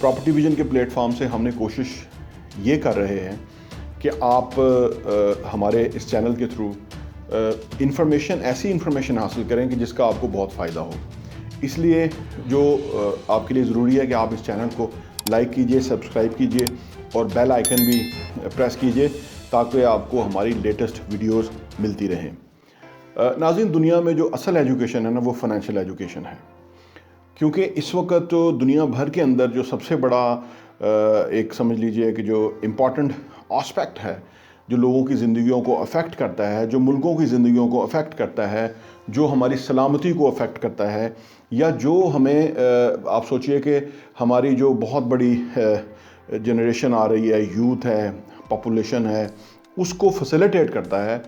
Property vision کے plate form سے ہم نے کوشش یہ کر رہے ہیں کہ آپ ہمارے اس چینل کے تھرو ایسی انفارمیشن حاصل کریں کہ جس کا آپ کو بہت فائدہ ہو. اس لیے جو آپ کے لیے ضروری ہے کہ آپ اس چینل کو لائک کیجئے, سبسکرائب کیجئے اور بیل آئیکن بھی پریس کیجئے تاکہ آپ کو ہماری لیٹسٹ ویڈیوز ملتی رہیں. ناظرین, دنیا میں جو اصل ایجوکیشن ہے نا وہ فائنینشیل ایجوکیشن ہے, کیونکہ اس وقت تو دنیا بھر کے اندر جو سب سے بڑا ایک سمجھ لیجئے کہ جو امپورٹنٹ آسپیکٹ ہے جو لوگوں کی زندگیوں کو افیکٹ کرتا ہے, جو ملکوں کی زندگیوں کو افیکٹ کرتا ہے, جو ہماری سلامتی کو افیکٹ کرتا ہے, یا جو ہمیں آپ سوچئے کہ ہماری جو بہت بڑی جنریشن آ رہی ہے, یوتھ ہے, پاپولیشن ہے, اس کو فیسیلیٹیٹ کرتا ہے,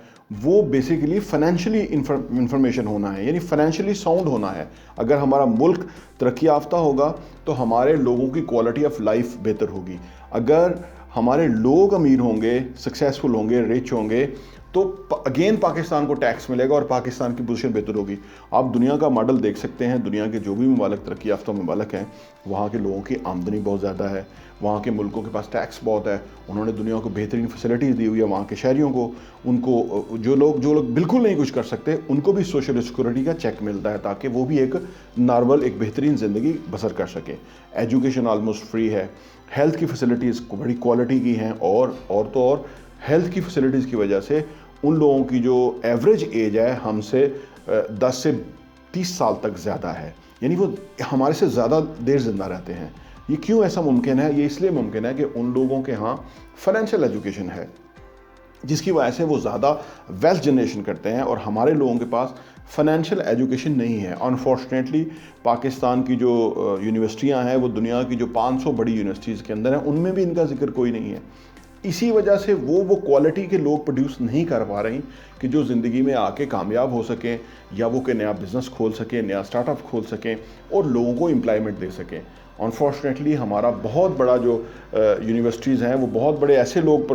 وہ بیسیکلی فائنینشلی انفارمیشن ہونا ہے, یعنی فائنینشلی ساؤنڈ ہونا ہے. اگر ہمارا ملک ترقی یافتہ ہوگا تو ہمارے لوگوں کی کوالٹی آف لائف بہتر ہوگی. اگر ہمارے لوگ امیر ہوں گے, سکسیزفل ہوں گے, رچ ہوں گے, تو اگین پاکستان کو ٹیکس ملے گا اور پاکستان کی پوزیشن بہتر ہوگی. آپ دنیا کا ماڈل دیکھ سکتے ہیں, دنیا کے جو بھی ممالک ترقی یافتہ ممالک ہیں وہاں کے لوگوں کی آمدنی بہت زیادہ ہے, وہاں کے ملکوں کے پاس ٹیکس بہت ہے, انہوں نے دنیا کو بہترین فیسلٹیز دی ہوئی ہے. وہاں کے شہریوں کو, ان کو جو لوگ بالکل نہیں کچھ کر سکتے ان کو بھی سوشل سیکورٹی کا چیک ملتا ہے تاکہ وہ بھی ایک نارمل, ایک بہترین زندگی بسر کر سکیں. ایجوکیشن آلموسٹ فری ہے, ہیلتھ کی فیسلٹیز بڑی کوالٹی کی ہیں, اور ہیلتھ کی فیسلٹیز کی وجہ سے ان لوگوں کی جو ایوریج ایج ہے ہم سے 10 سے 30 سال تک زیادہ ہے, یعنی وہ ہمارے سے زیادہ دیر زندہ رہتے ہیں. یہ کیوں ایسا ممکن ہے؟ یہ اس لیے ممکن ہے کہ ان لوگوں کے ہاں فائنینشیل ایجوکیشن ہے جس کی وجہ سے وہ زیادہ ویلتھ جنریشن کرتے ہیں, اور ہمارے لوگوں کے پاس فائنینشیل ایجوکیشن نہیں ہے. انفارچونیٹلی پاکستان کی جو یونیورسٹیاں ہیں وہ دنیا کی جو 500 بڑی یونیورسٹیز کے اندر ہیں ان میں بھی ان کا ذکر کوئی نہیں ہے. اسی وجہ سے وہ کوالٹی کے لوگ پروڈیوس نہیں کر پا رہی کہ جو زندگی میں آ کے کامیاب ہو سکیں, یا وہ کہ نیا بزنس کھول سکیں, نیا اسٹارٹ اپ کھول سکیں اور لوگوں کو امپلائمنٹ دے سکیں. انفارچونیٹلی ہمارا بہت بڑا جو یونیورسٹیز ہیں وہ بہت بڑے ایسے لوگ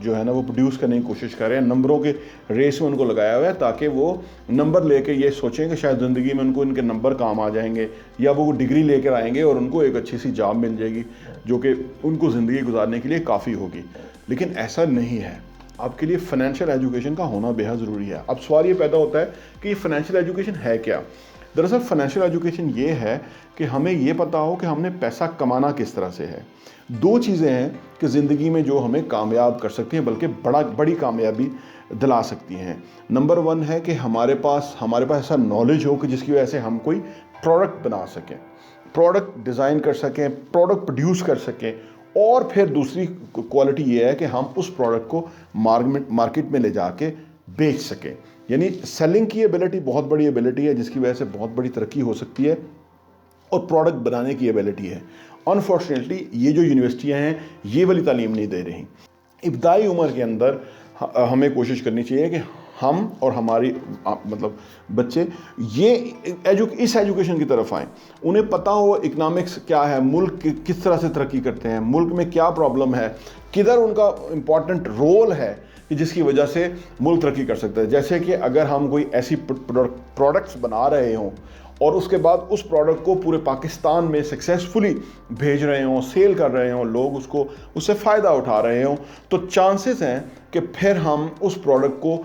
جو ہے نا وہ پروڈیوس کرنے کی کوشش کر رہے ہیں, نمبروں کے ریس میں ان کو لگایا ہوا ہے تاکہ وہ نمبر لے کے یہ سوچیں کہ شاید زندگی میں ان کے نمبر کام آ جائیں گے, یا وہ ڈگری لے کر آئیں گے اور ان کو ایک اچھی سی جاب مل جائے گی جو کہ ان کو زندگی گزارنے کے لیے کافی ہوگی. لیکن ایسا نہیں ہے. آپ کے لیے فائنینشیل ایجوکیشن کا ہونا بے حد ضروری ہے. اب سوال یہ پیدا ہوتا ہے کہ یہ فائنینشیل ایجوکیشن ہے کیا؟ دراصل فائنینشیل ایجوکیشن یہ ہے کہ ہمیں یہ پتا ہو کہ ہم نے پیسہ کمانا کس طرح سے ہے. 2 چیزیں ہیں کہ زندگی میں جو ہمیں کامیاب کر سکتی ہیں, بلکہ بڑی کامیابی دلا سکتی ہیں. نمبر 1 ہے کہ ہمارے پاس ایسا نالج ہو کہ جس کی وجہ سے ہم کوئی پروڈکٹ بنا سکیں, پروڈکٹ ڈیزائن کر سکیں, پروڈکٹ پروڈیوس کر سکیں. اور پھر دوسری کوالٹی یہ ہے کہ ہم اس پروڈکٹ کو مارکیٹ میں لے جا کے بیچ سکیں. یعنی سیلنگ کی ایبلٹی بہت بڑی ایبلٹی ہے جس کی وجہ سے بہت بڑی ترقی ہو سکتی ہے, اور پروڈکٹ بنانے کی ایبلٹی ہے. انفارچونیٹلی یہ جو یونیورسٹیاں ہیں یہ والی تعلیم نہیں دے رہی. ابتدائی عمر کے اندر ہمیں کوشش کرنی چاہیے کہ ہم اور ہماری بچے اس ایجوکیشن کی طرف آئیں, انہیں پتہ ہو اکنامکس کیا ہے, ملک کس طرح سے ترقی کرتے ہیں, ملک میں کیا پرابلم ہے, کدھر ان کا امپورٹنٹ رول ہے کہ جس کی وجہ سے ملک ترقی کر سکتا ہے. جیسے کہ اگر ہم کوئی ایسی پروڈکٹس بنا رہے ہوں اور اس کے بعد اس پروڈکٹ کو پورے پاکستان میں سکسیسفلی بھیج رہے ہوں, سیل کر رہے ہوں, لوگ اس سے فائدہ اٹھا رہے ہوں, تو چانسز ہیں کہ پھر ہم اس پروڈکٹ کو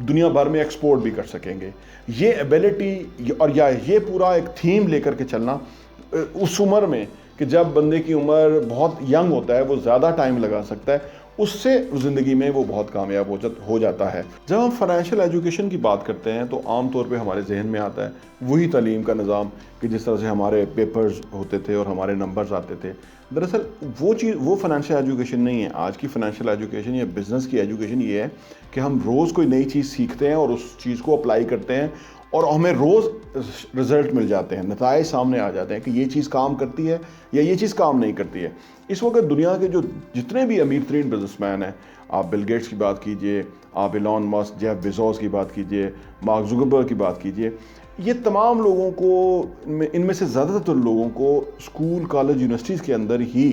دنیا بھر میں ایکسپورٹ بھی کر سکیں گے. یہ ایبلٹی اور یہ پورا ایک تھیم لے کر کے چلنا اس عمر میں کہ جب بندے کی عمر بہت ینگ ہوتا ہے, وہ زیادہ ٹائم لگا سکتا ہے, اس سے زندگی میں وہ بہت کامیاب ہو جاتا ہے. جب ہم فائنینشیل ایجوکیشن کی بات کرتے ہیں تو عام طور پہ ہمارے ذہن میں آتا ہے وہی تعلیم کا نظام کہ جس طرح سے ہمارے پیپرز ہوتے تھے اور ہمارے نمبرز آتے تھے. دراصل وہ فائنینشیل ایجوکیشن نہیں ہے. آج کی فائنینشیل ایجوکیشن یا بزنس کی ایجوکیشن یہ ہے کہ ہم روز کوئی نئی چیز سیکھتے ہیں اور اس چیز کو اپلائی کرتے ہیں اور ہمیں روز رزلٹ مل جاتے ہیں, نتائج سامنے آ جاتے ہیں کہ یہ چیز کام کرتی ہے یا یہ چیز کام نہیں کرتی ہے. اس وقت دنیا کے جو جتنے بھی امیر ترین بزنس مین ہیں, آپ بل گیٹس کی بات کیجئے, آپ ایلون مسک, جیف بیزوس کی بات کیجئے, مارک زکربرگ کی بات کیجئے, یہ تمام لوگوں کو, ان میں سے زیادہ تر لوگوں کو اسکول, کالج, یونیورسٹیز کے اندر ہی